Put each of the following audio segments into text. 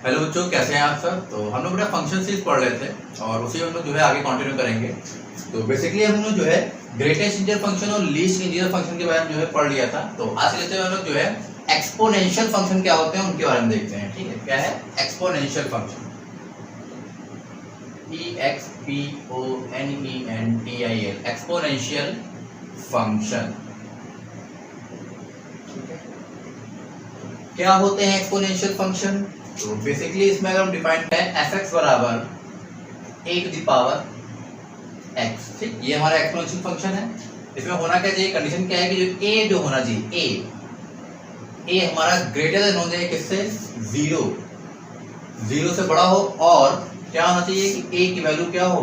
Hello बच्चों, कैसे हैं आप सब। तो हम लोग फंक्शन सीरीज पढ़ रहे थे और उसी हम लोग जो है आगे कंटिन्यू करेंगे। तो बेसिकली हम लोग जो है ग्रेटेस्ट इंटीजर फंक्शन और लीस्ट इंटीजर फंक्शन के बारे में जो है पढ़ लिया था। तो आज लेते हुए हम लोग जो है एक्सपोनेंशियल फंक्शन क्या होते हैं उनके बारे में देखते हैं। ठीक है, क्या है exponential function. EXPONENTIAL exponential function. क्या होते हैं एक्सपोनेंशियल फंक्शन? तो बेसिकली इसमें अगर हम डिफाइन करें fx बराबर a to the power x। ठीक, ये हमारा एक्सपोनेंशियल फंक्शन है। इसमें होना क्या चाहिए, कंडीशन क्या है कि जो a जो होना चाहिए a हमारा ग्रेटर देन होना चाहिए किससे, जीरो से बड़ा हो, और क्या होना चाहिए कि a की वैल्यू क्या हो,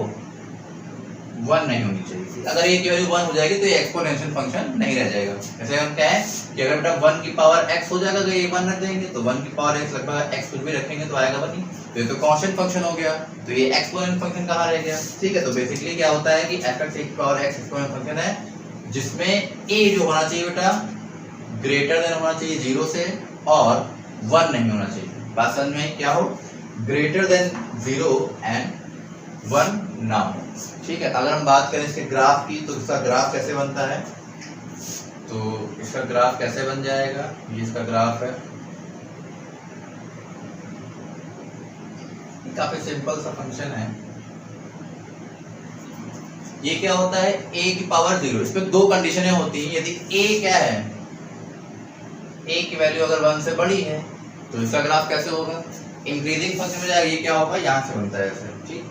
1 नहीं होनी चाहिए। अगर a की वैल्यू 1 हो जाएगी तो ये एक्सपोनेंशियल फंक्शन नहीं रह जाएगा। जैसे हम क्या है कि अगर बेटा 1 की पावर x हो जाएगा तो ये 1 रख देंगे, तो 1 की पावर x लगभग x कुछ भी रखेंगे तो आएगा 1 ही। तो ये तो कांस्टेंट फंक्शन हो गया, तो ये एक्सपोनेंट फंक्शन कहाँ रह गया। ठीक है, तो बेसिकली क्या होता है कि fx की पावर x एक्सपोनेंट फंक्शन है जिसमें a जो होना चाहिए बेटा ग्रेटर देन होना चाहिए 0 से और 1 नहीं होना चाहिए। बात समझ में क्या हो, ग्रेटर देन 0 एंड 1 ना हो। ठीक है, अगर हम बात करें इसके ग्राफ की तो इसका ग्राफ कैसे बनता है, तो इसका ग्राफ कैसे बन जाएगा, ये इसका ग्राफ है। काफी सिंपल सा फंक्शन है। ये क्या होता है a की पावर 0। इसमें दो कंडीशनें होती हैं। यदि a क्या है, a की वैल्यू अगर 1 से बड़ी है तो इसका ग्राफ कैसे होगा, इंक्रीजिंग फंक्शन में जाएगा। ये क्या होगा, यहाँ से बनता है ऐसे। ठीक,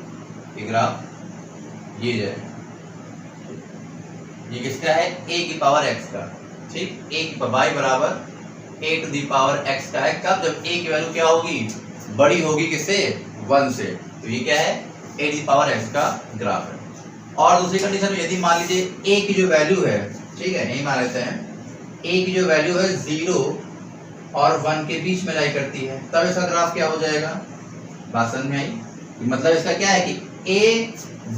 ये ग्राफ ये है, ये किसका है, a की पावर x का। ठीक, a की y बराबर a to the power x का है। कब, जब a की वैल्यू क्या होगी, बड़ी होगी किससे, 1 से। तो ये क्या है, a दी पावर x का ग्राफ है। और दूसरी कंडीशन में यदि मान लीजिए a की जो वैल्यू है, ठीक है यही मान लेते हैं, a की जो वैल्यू है 0 और 1 के बीच में लाई करती है, तब इसका ग्राफ क्या हो जाएगा। बात समझ में आई, मतलब इसका क्या है कि a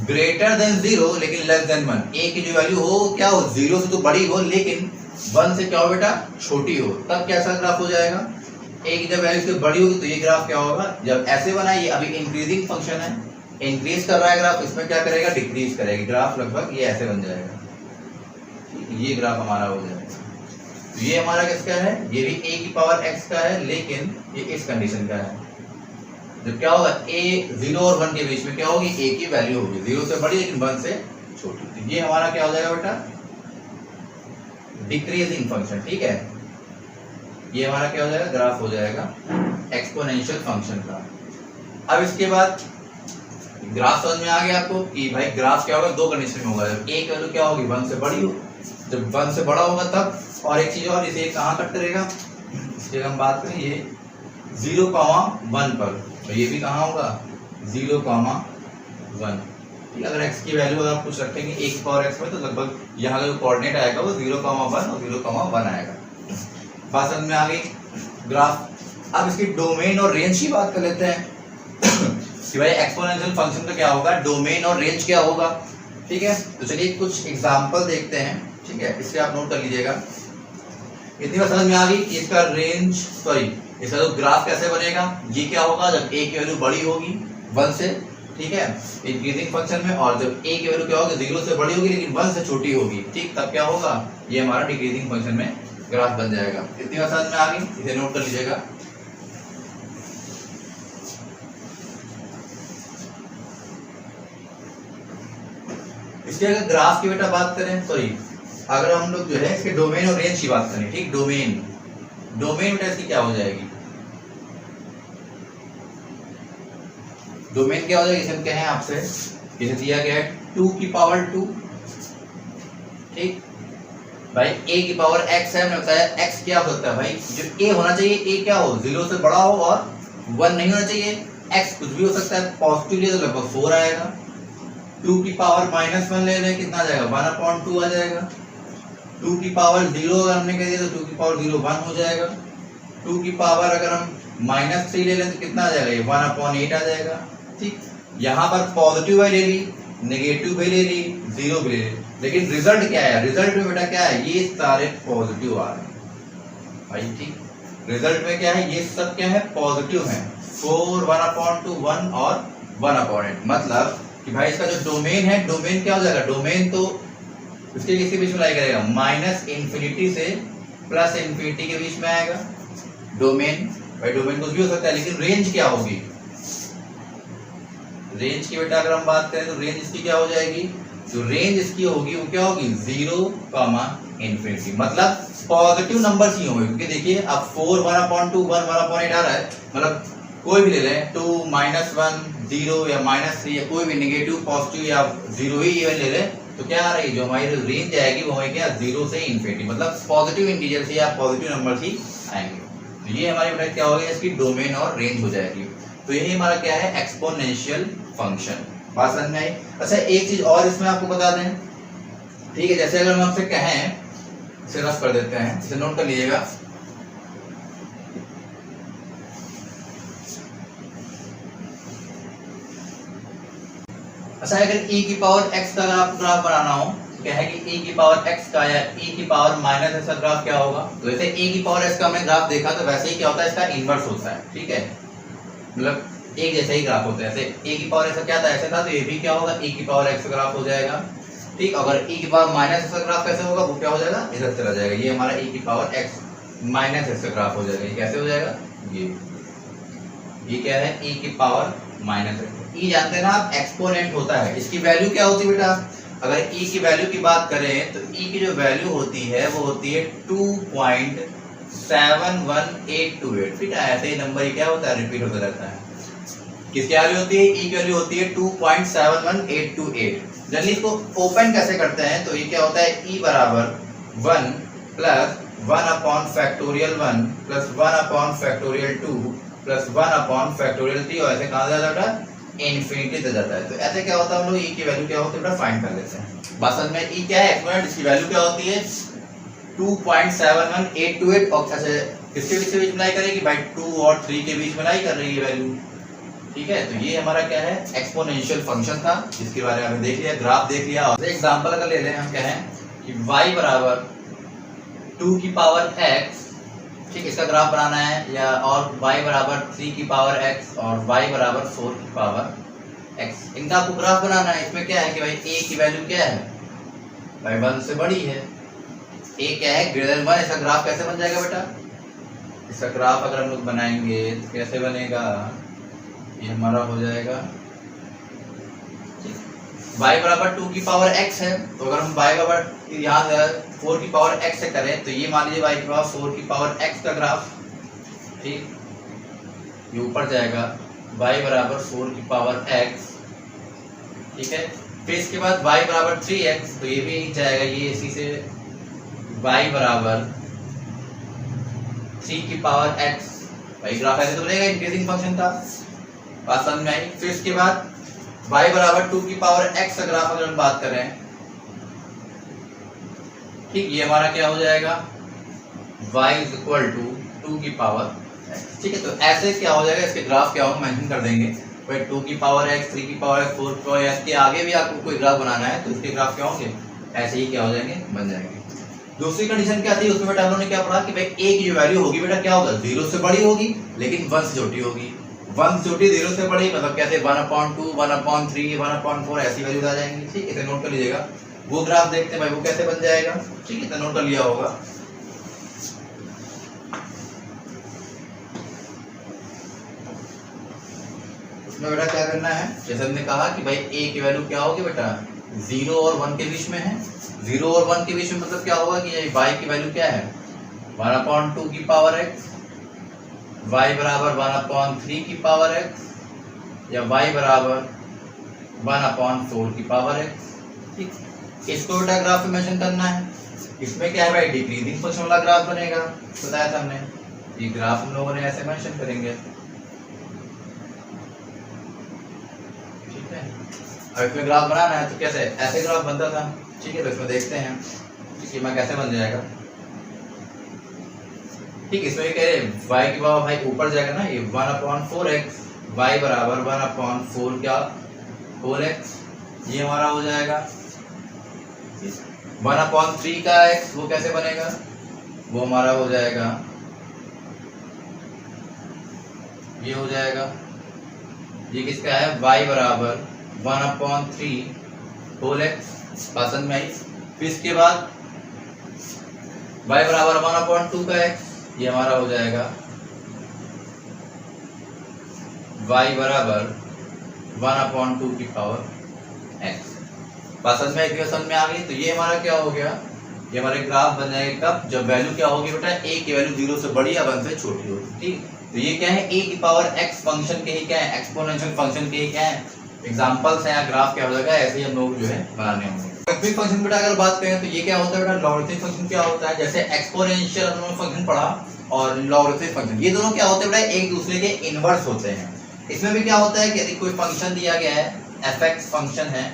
ग्रेटर देन 0 लेकिन लेस देन 1। a की जो वैल्यू हो क्या हो, 0 से तो बड़ी हो लेकिन 1 से क्या हो बेटा छोटी हो, तब कैसा ग्राफ हो जाएगा। a की जब वैल्यू से बड़ी होगी तो ये ग्राफ क्या होगा, जब ऐसे बना, ये अभी इंक्रीजिंग फंक्शन है, इंक्रीज कर रहा है ग्राफ, इसमें क्या करेगा, डिक्रीज करेगा, ग्राफ लगभग ये ऐसे बन जाएगा। ये ग्राफ हमारा हो जाएगा। तो ये हमारा किसका है, ये भी a की पावर x का है, लेकिन ये इस कंडीशन का है। जब क्या होगा, a 0 और 1 के बीच में क्या होगी, a की वैल्यू होगी 0 से बड़ी लेकिन 1 से छोटी। तो ये हमारा क्या हो जाएगा बेटा, डिक्रीजिंग फंक्शन। ठीक है, ये हमारा क्या हो जाएगा, ग्राफ हो जाएगा एक्सपोनेंशियल फंक्शन का। अब इसके बाद ग्राफ समझ में आ गया आपको कि भाई ग्राफ क्या होगा, दो कंडीशन में होगा। जब a की वैल्यू क्या होगी, 1 से बड़ी हो, जब 1 से बड़ा होगा तब। और एक चीज और, इसे कहाँ कट करेगा, इसकी हम बात करें ये 0,1 पर, तो ये भी कहाँ होगा 0,1। अगर x की वैल्यू अगर आप कुछ रखेंगे a की पावर x में, तो लगभग यहाँ का जो कोऑर्डिनेट आएगा वो 0,1 और 0,1 आएगा। बात समझ में आ गई ग्राफ। अब इसकी डोमेन और रेंज की बात कर लेते हैं कि भाई एक्सपोनेंशियल फंक्शन का क्या होगा, डोमेन और रेंज क्या होगा। ठीक है, तो चलिए कुछ एग्जांपल देखते हैं। ठीक है, इससे आप नोट कर लीजिएगा। इतनी बात समझ में आ गई कि इसका रेंज, सॉरी इसका जो ग्राफ कैसे बनेगा, ये क्या होगा जब a की वैल्यू बड़ी होगी 1 से, ठीक है इंक्रीजिंग फंक्शन में, और जब a की वैल्यू क्या होगी 0 से बड़ी होगी लेकिन 1 से छोटी होगी, ठीक तब क्या होगा, ये हमारा डिक्रीजिंग फंक्शन में ग्राफ बन जाएगा। इतनी बात समझ में आ गई, इसे नोट कर लीजिएगा। इसके अगर ग्राफ की बेटा बात करें, सॉरी अगर हम लोग जो है इसके डोमेन और रेंज की बात करें, ठीक डोमेन बेटा इसकी क्या हो जाएगी, डोमेन क्या हो जाएगी, इसे हम कहें आपसे, इसे दिया गया है 2 की पावर 2। ठीक भाई a की पावर x है, हमने बताया x क्या हो सकता है भाई, जो a होना चाहिए a क्या हो, 0 से बड़ा हो और 1 नहीं होना चाहिए। x कुछ भी हो सकता है, पॉजिटिव तो लगभग 4 आएगा। 2 की पावर -1 ले लें, कितना आ जाएगा 1/2 आ जाएगा। 2 की पावर 0 अगर हमने कह दिया तो 2 की पावर 0 1 हो जाएगा। 2 की पावर अगर हम -3 ले लें तो कितना आ जाएगा, ये 1/8 आ जाएगा। ठीक, यहाँ पर पॉजिटिव है ले ली, नेगेटिव भी ले ली, 0 भी ले ली, लेकिन रिजल्ट क्या है, रिजल्ट में बेटा क्या है, ये सारे पॉजिटिव आ रहे हैं भाई। ठीक, रिजल्ट में क्या है, ये सब क्या है पॉजिटिव है। 4 1/2 1 और 1/8। मतलब कि भाई इसका जो डोमेन है, डोमेन क्या हो जाएगा, डोमेन तो इसके किसी बीच में लाई करेगा, -∞ से +∞ के बीच में आएगा डोमेन। भाई डोमेन कुछ भी हो सकता है, लेकिन रेंज क्या होगी, रेंज की बेटा अगर हम बात करें तो रेंज इसकी क्या हो जाएगी, जो रेंज इसकी होगी वो क्या होगी 0, मतलब पॉजिटिव नंबर्स ही होंगे। क्योंकि देखिए अब 4 1/2 1 1/8 आ रहा है, मतलब कोई भी ले लें 2 -1 0 या -3 या कोई भी नेगेटिव पॉजिटिव या 0 ही इवन ले लें, तो क्या आ रही है, जो हमारी रेंज आएगी वो हमें क्या 0 से इन्फिनिटी, मतलब पॉजिटिव इंटीजर से या पॉजिटिव नंबर ही आएंगे। तो ये हमारी बेटा क्या होगी, इसकी डोमेन और रेंज हो जाएगी। तो यही हमारा क्या है, एक्सपोनेंशियल फंक्शन। बात समझ में आई। अच्छा एक चीज और इसमें आपको बता दें, ठीक है, जैसे अगर हम आपसे कहें, इसे रफ कर देते हैं, इसे नोट कर लीजिएगा। अच्छा अगर e की पावर x का अगर आपको ग्राफ बनाना हो, क्या है कि e की पावर x का या e की पावर माइनस ऐसा ग्राफ क्या होगा, तो जैसे e की पावर x का हमने ग्राफ देखा, तो वैसे ही क्या होता है, इसका इनवर्स होता है। ठीक है, मतलब एक जैसे ही ग्राफ होता है। ऐसे e की पावर ऐसा क्या था, ऐसे था, तो ये भी क्या होगा, e की पावर x ग्राफ हो जाएगा। ठीक, अगर e की पावर माइनस x ग्राफ कैसे होगा, वो क्या हो जाएगा, इधर चला जाएगा, ये हमारा e की power x minus x graph हो जाएगा। ये कैसे हो जाएगा, ये क्या है, e की पावर माइनस x। e जानते हैं ना आप, एक्सपोनेंट होता है, इसकी वैल्यू क्या होती है बेटा, अगर e की वैल्यू की बात करें तो e की जो वैल्यू होती है वो होती है 2.71828। ठीक है, ऐसे ही नंबर क्या होता है, रिपीट होता रहता है। किसकी वैल्यू होती है, e की वैल्यू होती है 2.71828। जनरली इसको ओपन कैसे करते हैं, तो ये क्या होता है, e बराबर 1 प्लस 1/(1) प्लस 1/(2) प्लस 1/(3) और ऐसे कहाँ जाता है, इन्फिनिटी तक जाता है। तो ऐसे क्या होता है, हम लोग e की वैल्यू क्या होती है बेटा फाइंड कर लेते हैं। बस में e क्या है, एक्सपोनेंट, इसकी वैल्यू क्या होती है 2.71828। और ऐसे किसके बीच में लाई करेगी भाई, 2 और 3 के बीच में लाई कर रही है वैल्यू। ठीक है, तो ये हमारा क्या है, एक्सपोनेंशियल फंक्शन था, जिसके बारे में हमने देख लिया, ग्राफ देख लिया। और एग्जांपल अगर ले लें, हम कहें कि y बराबर 2 की पावर x, ठीक, इसका ग्राफ बनाना है, या और y बराबर 3 की पावर x और y बराबर 4 की पावर x, इनका आपको ग्राफ बनाना है। इसमें क्या है कि भाई a की वैल्यू क्या है, भाई 1 से बड़ी है, a क्या है, ग्रेटर देन 1। इसका ग्राफ कैसे बन जाएगा बेटा, इसका ग्राफ अगर हम लोग बनाएंगे तो कैसे बनेगा, ये हमारा हो जाएगा y बराबर 2 की पावर x है, तो अगर हम y बराबर यहाँ से 4 की पावर x से करें, तो ये मान लीजिए y की पावर 4 की पावर x का ग्राफ। ठीक, ये ऊपर जाएगा y बराबर 4 की पावर x। ठीक है, फिर इसके बाद y बराबर 3x, तो ये भी जाएगा, ये इसी से y बराबर 3 की पावर x। भाई ग्राफ ऐसे तो बनेगा, इंक्रीजिंग फंक्शन था, बात समझ में आई। फिर इसके बाद y बराबर 2 की पावर x का ग्राफ अगर हम बात करें, ठीक, ये हमारा क्या हो जाएगा, y इज इक्वल टू 2 की पावर x। ठीक है, तो ऐसे क्या हो जाएगा, इसके ग्राफ क्या होगा मेंशन कर देंगे, भाई 2 की पावर x, 3 की पावर x, 4 की पावर x के आगे भी आपको कोई ग्राफ बनाना है, तो इसके ग्राफ क्या होंगे, ऐसे ही क्या हो जाएंगे, बन जाएंगे। दूसरी कंडीशन क्या थी, उसमें बेटा हम लोगोने क्या पढ़ा कि भाई a की जो वैल्यू होगी बेटा क्या होगा, 0 से बड़ी होगी, लेकिन 1 से छोटी होगी। 1 से छोटी 0 से बड़ी, मतलब कैसे 1/2 1/3 1/4 ऐसी वैल्यूज आ जाएंगी। ठीक, इसे नोट कर लीजिएगा। वो ग्राफ देखते हैं भाई, वो कैसे बन जाएगा। ठीक है, तो नोट कर लिया होगा। उसमें बेटा क्या करना है, जैसे हमने कहा कि भाई a की वैल्यू क्या होगी बेटा, 0 और 1 के बीच में है। 0 और 1 के बीच में मतलब क्या होगा कि y की वैल्यू क्या है, 1/2 की पावर x, y बराबर 1/3 की पावर x, या y बराबर 1/4 की पावर x। ठीक, इसको बेटा ग्राफ में मेंशन करना है। इसमें क्या है भाई, डिक्रीजिंग फंक्शन वाला ग्राफ बनेगा, बताया था हमने। ये ग्राफ हम लोगों ने ऐसे मेंशन करेंगे। ठीक है, अब इसमें ग्राफ बनाना है तो कैसे, ऐसे ग्राफ बनता था। ठीक है, तो इसमें देखते हैं कि मैं कैसे बन जाएगा। ठीक, इसमें कह रहे y की पावर भाई ऊपर जाएगा ना, ये 1/4x, y बराबर 1/4 क्या 4x, ये हमारा हो जाएगा। 1/3 का x वो कैसे बनेगा, वो हमारा हो जाएगा ये हो जाएगा, ये किसका है, y बराबर 1/3 होल एक्स, पसंद में आई। फिर इसके बाद y बराबर 1/2 का x, ये हमारा हो जाएगा y बराबर 1/2 की पावर x, पसंद में इक्वेशन में आ गई। तो ये हमारा क्या हो गया, ये हमारे ग्राफ बन जाएगा कब, जब वैल्यू क्या होगी बेटा, a की वैल्यू 0 से बड़ी या 1 से छोटी होगी। ठीक, तो ये क्या है, a की पावर x फंक्शन के ही क्या है, एक्सपोनेंशियल फंक्शन के ही क्या है एग्जांपल्स हैं, ग्राफ क्या हो जाएगा, ऐसे ही हम लोग जो है बनाने होंगे। लॉगरिथमिक फंक्शन बेटा अगर बात करें तो ये क्या होता है बेटा, लॉगरिथमिक फंक्शन क्या होता है, जैसे एक्सपोनेंशियल हमने फंक्शन पढ़ा और लॉगरिथमिक फंक्शन, ये दोनों क्या होते हैं बेटा, एक दूसरे के इनवर्स होते हैं। इसमें भी क्या होता है कि यदि कोई फंक्शन दिया गया है, fx फंक्शन है,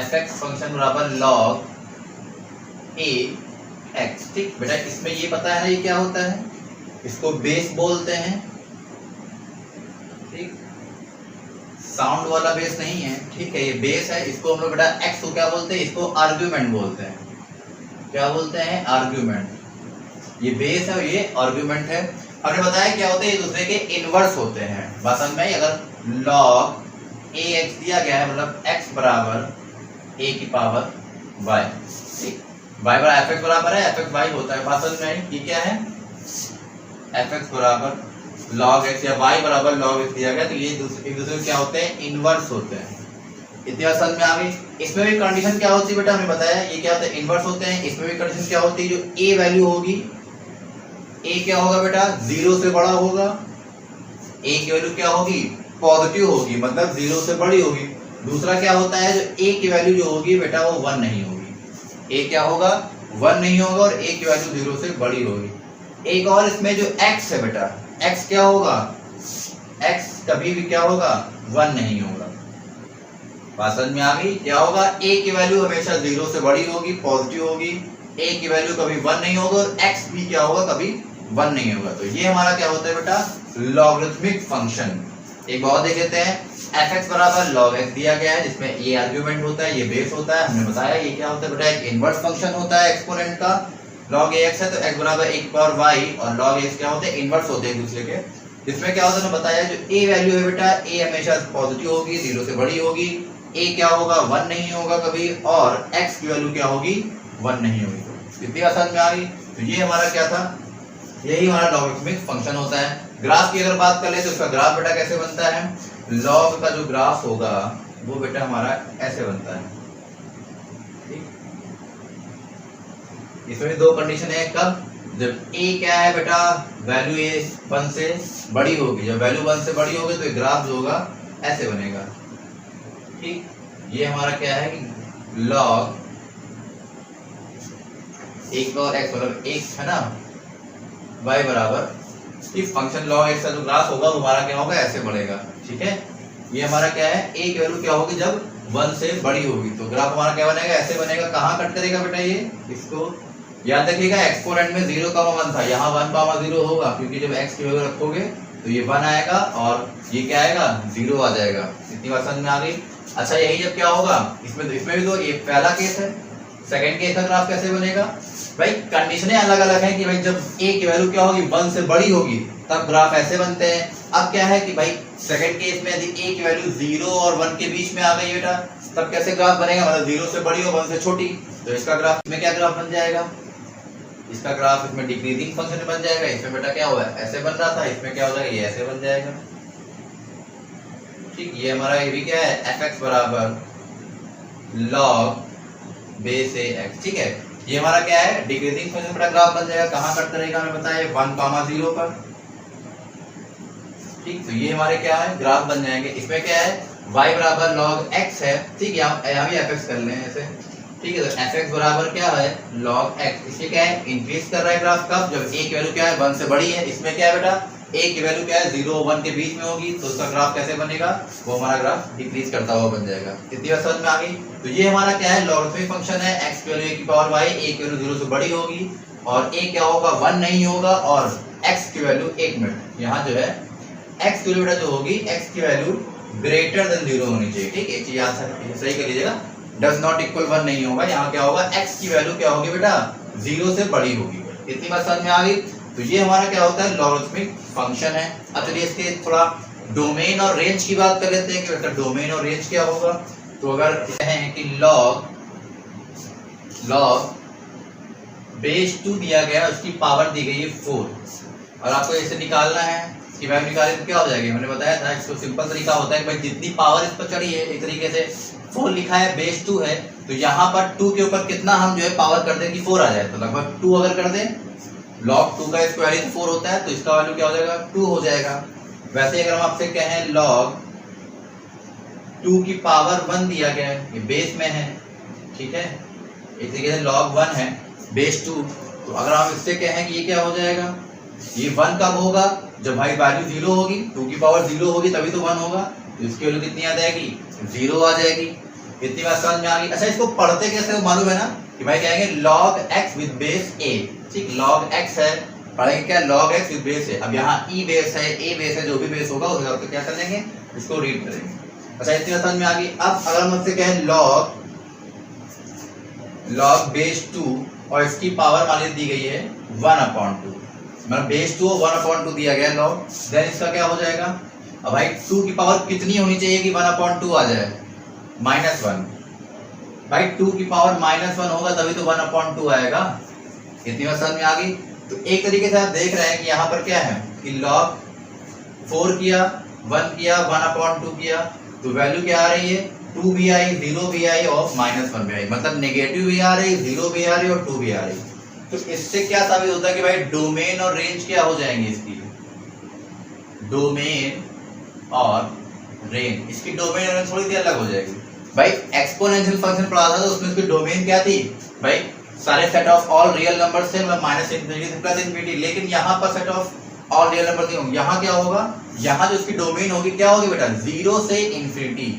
fx फंक्शन बराबर log a x, ठीक बेटा, इसमें ये पता है ना ये क्या होता है, इसको बेस बोलते हैं। ठीक, साउंड वाला बेस नहीं है, ठीक है, ये बेस है। इसको हम लोग बेटा x को क्या बोलते हैं, इसको आर्ग्यूमेंट बोलते हैं। क्या बोलते हैं, आर्ग्यूमेंट। ये बेस है और ये आर्ग्यूमेंट है। हमने बताया क्या होते हैं, एक दूसरे के इनवर्स होते हैं। बात समझ में, अगर log ax दिया गया है, मतलब x बराबर a की पावर y, ठीक, y बराबर fx बराबर है, fx y होता है। बात समझ में, ये क्या है, fx बराबर log x या y बराबर log x दिया गया, तो ये एक दूसरे क्या होते हैं, इनवर्स होते हैं। इतनी बात समझ में आ गई। इसमें भी कंडीशन क्या होती है बेटा, हमने बताया ये क्या होता है, इनवर्स होते हैं। इसमें भी कंडीशन क्या होती है, जो a वैल्यू होगी, a क्या होगा बेटा, 0 से बड़ा होगा, a की वैल्यू क्या होगी, पॉजिटिव होगी, मतलब 0 से बड़ी होगी। दूसरा क्या होता है, जो a की वैल्यू जो होगी बेटा वो 1 नहीं होगी, a क्या होगा, 1 नहीं होगा और a की वैल्यू 0 से बड़ी होगी। एक और इसमें जो x है बेटा, x क्या होगा, x कभी भी क्या होगा, 1 नहीं होगा। बात समझ में आ गई, क्या होगा, a की वैल्यू हमेशा 0 से बड़ी होगी, पॉजिटिव होगी, a की वैल्यू कभी 1 नहीं होगा और x भी क्या होगा, कभी 1 नहीं होगा। तो ये हमारा क्या होता है बेटा, लॉगरिथमिक फंक्शन। एक बार देख लेते हैं, fx बराबर log x दिया गया है, जिसमें ये आर्गुमेंट होता है, ये बेस होता है। हमने बताया ये क्या होता है बेटा, एक इनवर्स फंक्शन होता है एक्सपोनेंट का। log ax है तो x बराबर 1 पावर y और log x क्या होते हैं, इनवर्स होते हैं एक दूसरे के। जिसमें क्या होता है ना, बताया जो a वैल्यू है बेटा, a हमेशा पॉजिटिव होगी, 0 से बड़ी होगी, a क्या होगा, 1 नहीं होगा कभी, और x की वैल्यू क्या होगी, 1 नहीं होगी। इतनी आसान में आ गई। तो ये हमारा क्या था, यही हमारा लॉगरिथमिक फंक्शन होता है। ग्राफ की अगर बात कर ले तो इसका ग्राफ बेटा कैसे बनता है, लॉग का जो ग्राफ होगा वो बेटा हमारा ऐसे बनता है। ठीक, इसमें दो कंडीशन है, कब, जब a क्या है बेटा, वैल्यू a 1 से बड़ी होगी, जब वैल्यू 1 से बड़ी होगी तो ग्राफ जो होगा ऐसे बनेगा। ठीक, ये हमारा क्या है कि log 1 और x मतलब 1 है ना, y बराबर इस फंक्शन log x का जो ग्राफ होगा वो हमारा क्या होगा, ऐसे बढ़ेगा। ठीक है, ये हमारा क्या है, a की वैल्यू क्या होगी जब 1 से बड़ी होगी, तो ग्राफ हमारा क्या बनेगा, ऐसे बनेगा। कहाँ कट करेगा बेटा, ये इसको याद रखिएगा, एक्सपोनेंट में 0,1 था, यहाँ 1,0 होगा, क्योंकि जब x की वैल्यू रखोगे तो ये 1 आएगा और ये क्या आएगा, 0 आ जाएगा। इतनी बात समझ में आ गई। अच्छा, यही जब क्या होगा, इसमें भी तो ये पहला केस है, सेकंड केस का ग्राफ कैसे बनेगा भाई, कंडीशनें अलग अलग हैं कि भाई जब a की वैल्यू क्या होगी, 1 से बड़ी होगी तब ग्राफ ऐसे बनते हैं। अब क्या है कि भाई सेकंड केस में यदि a की वैल्यू 0 और 1 के बीच में आ गई बेटा, तब कैसे ग्राफ बनेगा, मतलब 0 से बड़ी और 1 से छोटी, तो इसका ग्राफ में क्या ग्राफ बन जाएगा, इसका ग्राफ इसमें डिक्रीजिंग फंक्शन बन जाएगा। इसमें बेटा क्या हुआ, ऐसे बन रहा था, इसमें क्या हो जाएगा, ये ऐसे बन जाएगा। ठीक, ये हमारा ये भी क्या है, fx बराबर log बेस ax। ठीक है, ये हमारा क्या है, डिक्रीजिंग फंक्शन का ग्राफ बन जाएगा। कहाँ कट करेगा, हमें पता है 1,0 पर। ठीक, तो ये हमारे क्या है, ग्राफ बन जाएंगे। इसमें क्या है, y बराबर log x है। ठीक, यहाँ भी fx कर लें ऐसे। ठीक है, तो fx बराबर क्या है, log x। इसलिए क्या है, इंक्रीज कर रहा है ग्राफ कब, जब a की वैल्यू क्या है, 1 से बड़ी है। इसमें क्या है बेटा, a की वैल्यू क्या है, 0 और 1 के बीच में होगी, तो उसका ग्राफ कैसे बनेगा, वो हमारा ग्राफ डिक्रीज करता हुआ बन जाएगा। इतनी बात समझ में आ गई। तो ये हमारा क्या है, लॉगरिथमिक फंक्शन है, x की वैल्यू a की पावर y, a की वैल्यू 0 से बड़ी होगी और a क्या होगा, 1 नहीं होगा, और x की वैल्यू, एक मिनट, यहाँ जो है x की वैल्यू जो होगी, x की वैल्यू ग्रेटर देन 0 होनी चाहिए। ठीक, एक चीज याद सही कर लीजिएगा, डज नॉट इक्वल 1 नहीं होगा, यहाँ क्या होगा, x की वैल्यू क्या होगी बेटा, 0 से बड़ी होगी। इतनी बात समझ में आ गई। तो ये हमारा क्या होता है, लॉगरिथमिक फंक्शन है। अब चलिए इसके थोड़ा डोमेन और रेंज की बात कर लेते हैं कि डोमेन और रेंज क्या होगा। तो अगर कहें कि लॉग बेस 2 दिया गया, उसकी पावर दी गई है 4, और आपको इसे निकालना है, इसकी वैल्यू निकाले तो क्या हो जाएगी, मैंने बताया था इसको सिंपल तरीका होता है कि भाई जितनी पावर इस पर चढ़ी है, एक तरीके से 4 लिखा है, बेस 2 है, तो यहाँ पर 2 के ऊपर कितना हम जो है पावर कर दें कि 4 आ जाए, तो लगभग 2 अगर कर दें, log 2 का स्क्वायर ही 4 होता है, तो इसका वैल्यू क्या हो जाएगा, 2 हो जाएगा। वैसे अगर हम आपसे कहें log 2 की पावर 1 दिया गया है, ये बेस में है, ठीक है, एक तरीके से log 1 है बेस 2, तो अगर हम इससे कहें कि ये क्या हो जाएगा, ये 1 कब होगा, जब भाई वैल्यू 0 होगी, 2 की पावर 0 होगी तभी तो 1 होगा, तो इसकी वैल्यू कितनी आ जाएगी, 0 आ जाएगी। इतनी बात समझ में आ गई। अच्छा, इसको पढ़ते कैसे हो मालूम है ना, कि भाई कहेंगे log x with base a, ठीक, log x है, पढ़ेंगे क्या, log x विद बेस है। अब यहाँ e बेस है, a बेस है, जो भी बेस होगा उस हिसाब से क्या कर लेंगे, इसको रीड करेंगे। अच्छा, इतनी बात समझ में आ गई। अब अगर हम उससे कहें log बेस 2 और इसकी पावर मान ली दी गई है 1/2, मतलब बेस 2 और 1/2 दिया गया log, देन इसका क्या हो जाएगा, अब भाई 2 की पावर कितनी होनी चाहिए कि 1/2 आ जाए, -1, भाई 2 की पावर -1 होगा तभी तो 1/2 आएगा। इतनी बात समझ में आ गई। तो एक तरीके से आप देख रहे हैं कि यहाँ पर क्या है कि log 4 किया, 1 किया, 1/2 किया, तो वैल्यू क्या आ रही है, 2 भी आई, 0 भी आई और -1 भी आई, मतलब नेगेटिव भी आ रही, 0 भी आ रही और 2 भी आ रही। तो इससे क्या साबित होता है कि भाई डोमेन और रेंज क्या हो जाएंगे, इसकी डोमेन और रेंज, इसकी डोमेन और रेंज थोड़ी सी अलग हो जाएगी। भाई एक्सपोनेंशियल फंक्शन पढ़ा था तो उसमें उसकी डोमेन क्या थी, भाई सारे set of all real number से -∞ से +∞, लेकिन यहाँ पर set of all real number से होंगे। यहाँ क्या होगा, यहाँ जो इसकी डोमेन होगी क्या होगी बेटा, 0 से इन्फिनिटी,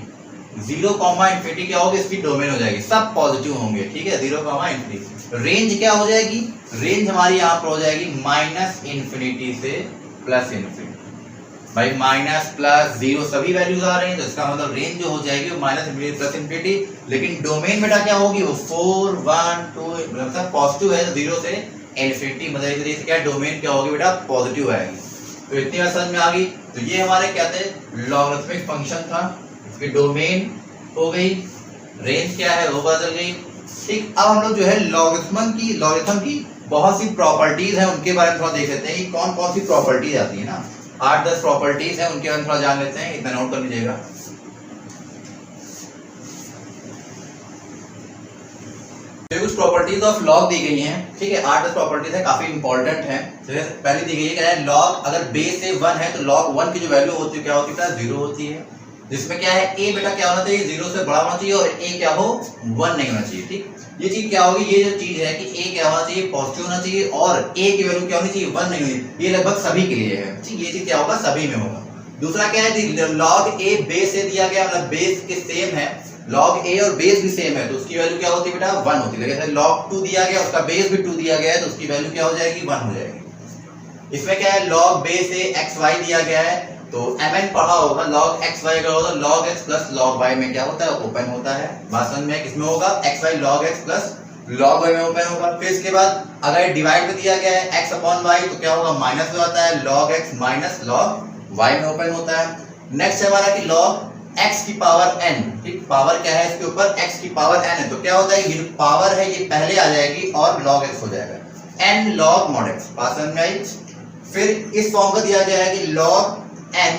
0,∞ क्या होगी, इसकी डोमेन हो जाएगी, सब पॉजिटिव होंगे, ठीक है, 0,∞। रेंज क्या हो जाएगी, रेंज हमारी यहाँ पर हो जाएगी -∞ से +∞। भाई माइनस प्लस 0 सभी वैल्यूज आ रही हैं, तो इसका मतलब रेंज जो हो जाएगी वो -∞ +∞, लेकिन डोमेन बेटा क्या होगी, वो 4, 1, 2 मतलब पॉजिटिव है, 0 से इन्फिनिटी, मतलब इस तरीके से क्या डोमेन क्या होगी बेटा, पॉजिटिव आएगी। तो इतनी बात समझ में आ गई। तो ये हमारे क्या थे, लॉगरिथमिक फंक्शन था, इसकी डोमेन हो गई, रेंज क्या है वो बदल गई, ठीक। अब हम लोग जो है लॉगरिथम की बहुत सी प्रॉपर्टीज हैं, उनके बारे में थोड़ा देख लेते हैं कि कौन कौन सी प्रॉपर्टीज आती है ना, 8-10 प्रॉपर्टीज हैं, उनके बारे में थोड़ा जान लेते हैं, इतना नोट कर लीजिएगा। कुछ प्रॉपर्टीज ऑफ लॉग दी गई हैं, ठीक है, 8-10 प्रॉपर्टीज है, काफी इंपॉर्टेंट है। पहली दी गई है क्या है, लॉग अगर बेस से 1 है तो log 1 की जो वैल्यू होती है क्या होती है, 0 होती है, जिसमें क्या है a बेटा क्या होना चाहिए, 0 से बड़ा होना चाहिए और a क्या हो, 1 नहीं होना चाहिए, ठीक। ये चीज क्या होगी, ये जो चीज है कि a क्या होना चाहिए, पॉजिटिव होना चाहिए और a की वैल्यू क्या होनी चाहिए, 1 नहीं होनी, ये लगभग सभी के लिए है, ठीक। ये चीज क्या होगा, सभी में होगा। दूसरा क्या है, log a बेस से दिया गया, मतलब बेस के सेम है, log a और बेस भी सेम है, तो उसकी वैल्यू क्या होती है बेटा, 1 होती है। जैसे log 2 दिया गया, उसका बेस भी 2 दिया गया है, तो उसकी वैल्यू क्या हो जाएगी, 1 हो जाएगी। इसमें क्या है, log बेस से xy दिया गया है, तो mn पढ़ा होगा, log xy का होगा, log x plus log y में क्या होता है, ओपन होता है। बात समझ में, किसमें होगा, xy log x plus log y में ओपन होगा। फिर इसके बाद अगर डिवाइड में दिया गया है x/y, तो क्या होगा, माइनस में आता है, log x minus log y में ओपन होता है। नेक्स्ट है हमारा कि log x की पावर n, ठीक, पावर क्या है इसके ऊपर, x की पावर n है, तो क्या होता है, ये पावर है ये पहले आ जाएगी और log x हो जाएगा, n log mod x। बात समझ में आई। फिर इस फॉर्म का दिया गया है कि log n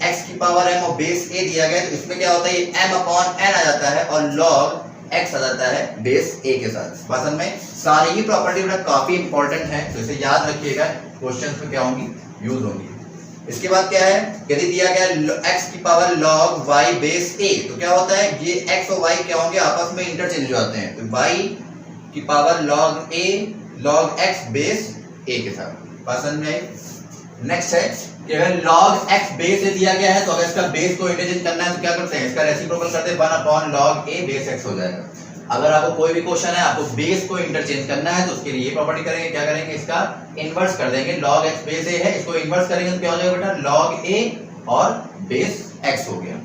x की पावर m और बेस a दिया गया है, तो इसमें क्या होता है, ये m/n आ जाता है और log x आ जाता है बेस a के साथ। बात समझ में, सारी ही प्रॉपर्टी बेटा काफी इंपॉर्टेंट है, तो इसे याद रखिएगा, क्वेश्चंस में क्या होंगी, यूज होंगी। इसके बाद क्या है, यदि दिया गया x की power log y base a, तो क्या होता है, ये x और y क्या होंगे, आपस में इंटरचेंज हो जाते हैं, तो y की power log a log x base a के साथ। बात समझ में आई। नेक्स्ट है कि अगर log x बेस से दिया गया है, तो अगर इसका बेस को इंटरचेंज करना है तो क्या करते हैं, इसका रेसिप्रोकल करते हैं, 1/log a बेस x हो जाएगा। अगर आपको कोई भी क्वेश्चन है, आपको बेस को इंटरचेंज करना है, तो उसके लिए ये प्रॉपर्टी करेंगे, क्या करेंगे, इसका इनवर्स कर देंगे, log x बेस a है, इसको इनवर्स करेंगे तो क्या हो जाएगा बेटा, log a और बेस x हो गया।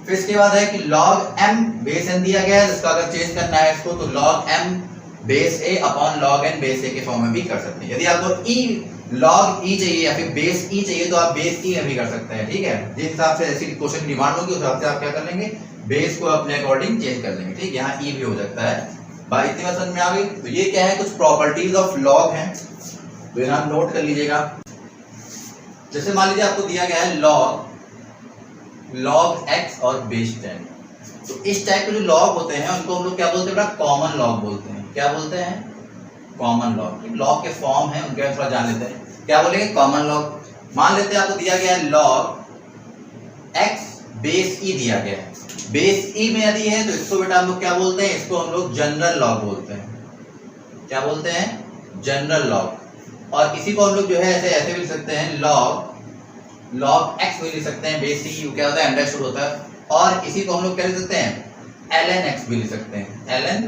फिर इसके बाद है कि log m बेस n दिया गया है, इसका अगर चेंज करना है इसको, तो log m base a upon log n base a के फॉर्म में भी कर सकते हैं। यदि आपको e लॉग ई चाहिए या फिर बेस ई चाहिए तो आप बेस ई में भी कर सकते हैं, ठीक है। जिस हिसाब से ऐसी क्वेश्चन की डिमांड होगी उस हिसाब से आप क्या कर लेंगे, बेस को अपने अकॉर्डिंग चेंज कर लेंगे, ठीक। यहाँ ई भी हो सकता है। बात इतनी बात समझ में आ गई। तो ये क्या है, कुछ प्रॉपर्टीज ऑफ लॉग हैं, तो यहाँ नोट कर लीजिएगा। जैसे मान लीजिए आपको दिया गया है लॉग एक्स और बेस 10, तो इस टाइप के जो लॉग होते हैं उनको हम लोग क्या बोलते हैं, कॉमन लॉग बोलते हैं। क्या बोलते हैं, कॉमन लॉग। लॉग के फॉर्म है उनके थोड़ा जान लेते हैं, क्या बोलेंगे, कॉमन लॉग। मान लेते हैं आपको दिया गया है लॉग एक्स बेस ई दिया गया है, बेस ई में यदि है तो इसको बेटा हम लोग क्या बोलते हैं, इसको हम लोग जनरल लॉग बोलते हैं। क्या बोलते हैं, जनरल लॉग। और इसी को हम लोग जो है ऐसे ऐसे भी लिख सकते हैं, लॉग एक्स भी लिख सकते हैं, बेस ई क्या होता है, अंडरस्टूड होता है। और इसी को हम लोग क्या लिख सकते हैं, ln x भी लिख सकते हैं, ln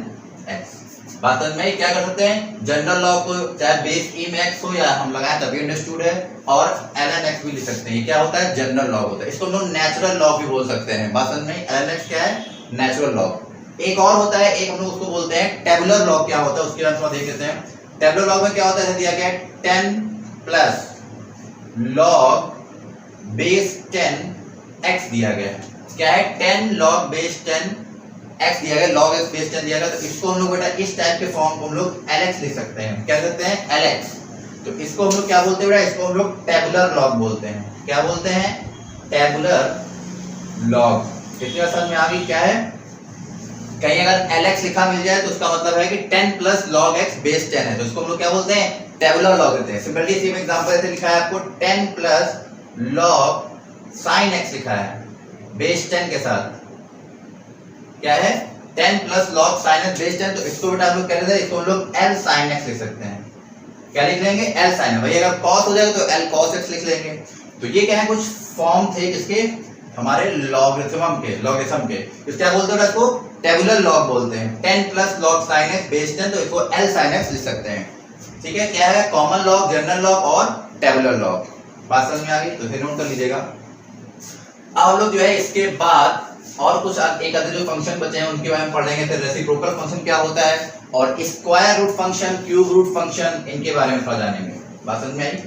x। बात में क्या कर सकते हैं, जनरल लॉग को चाहे बेस ई में x हो या हम लगाएं तभी अंडरस्टूड है, और ln x भी लिख सकते हैं। ये क्या होता है, जनरल लॉग होता है। इसको हम लोग नेचुरल log भी बोल सकते हैं। बात में ln x क्या है, नेचुरल लॉग। एक और होता है, एक हम लोग उसको बोलते हैं टेबुलर लॉग। क्या होता है उसके बारे में थोड़ा देख लेते हैं। टेबुलर लॉग में क्या होता है, दिया गया है 10 प्लस लॉग बेस 10 x दिया गया है। क्या है, 10 log बेस 10 x दिया गया, log x बेस 10 दिया गया। तो इसको हम लोग बेटा इस टाइप के फॉर्म को हम लोग lx लिख सकते हैं। क्या लिखते हैं, lx। तो इसको हम लोग क्या बोलते हैं बेटा, इसको हम लोग टेबुलर लॉग बोलते हैं। क्या बोलते हैं, टेबुलर लॉग। कितनी बार समझ में आ गई क्या है। कहीं अगर lx लिखा मिल जाए तो उसका मतलब है कि 10 प्लस log x बेस 10 है, तो इसको हम लोग क्या बोलते हैं, टेबुलर लॉग देते हैं। सिमिलरली सेम एग्जांपल ऐसे लिखा है आपको 10 प्लस log sin x लिखा है बेस 10 के साथ। क्या है, 10 plus log sin x base 10। तो इसको बेटा हम लोग क्या लेते हैं, इसको हम लोग l sin x लिख सकते हैं। क्या लिख लेंगे, l sin। भाई अगर cos हो जाएगा तो l cos x लिख लेंगे। तो ये क्या है, कुछ फॉर्म थे जिसके हमारे लॉगरिथम के इस क्या बोलते हैं, इसको टेबुलर लॉग बोलते हैं। 10 plus log sin x base 10, तो इसको l sin x लिख सकते हैं, ठीक है। क्या है, कॉमन लॉग, जनरल लॉग और टेबुलर लॉग। बात समझ में आ गई, तो फिर नोट कर लीजिएगा। अब हम लोग जो है इसके बाद और कुछ एक आधे जो फंक्शन बचे हैं उनके बारे में पढ़ेंगे। फिर रेसिप्रोकल फंक्शन क्या होता है और square root function, cube root function, इनके बारे में थोड़ा जानेंगे। बात समझ में आई।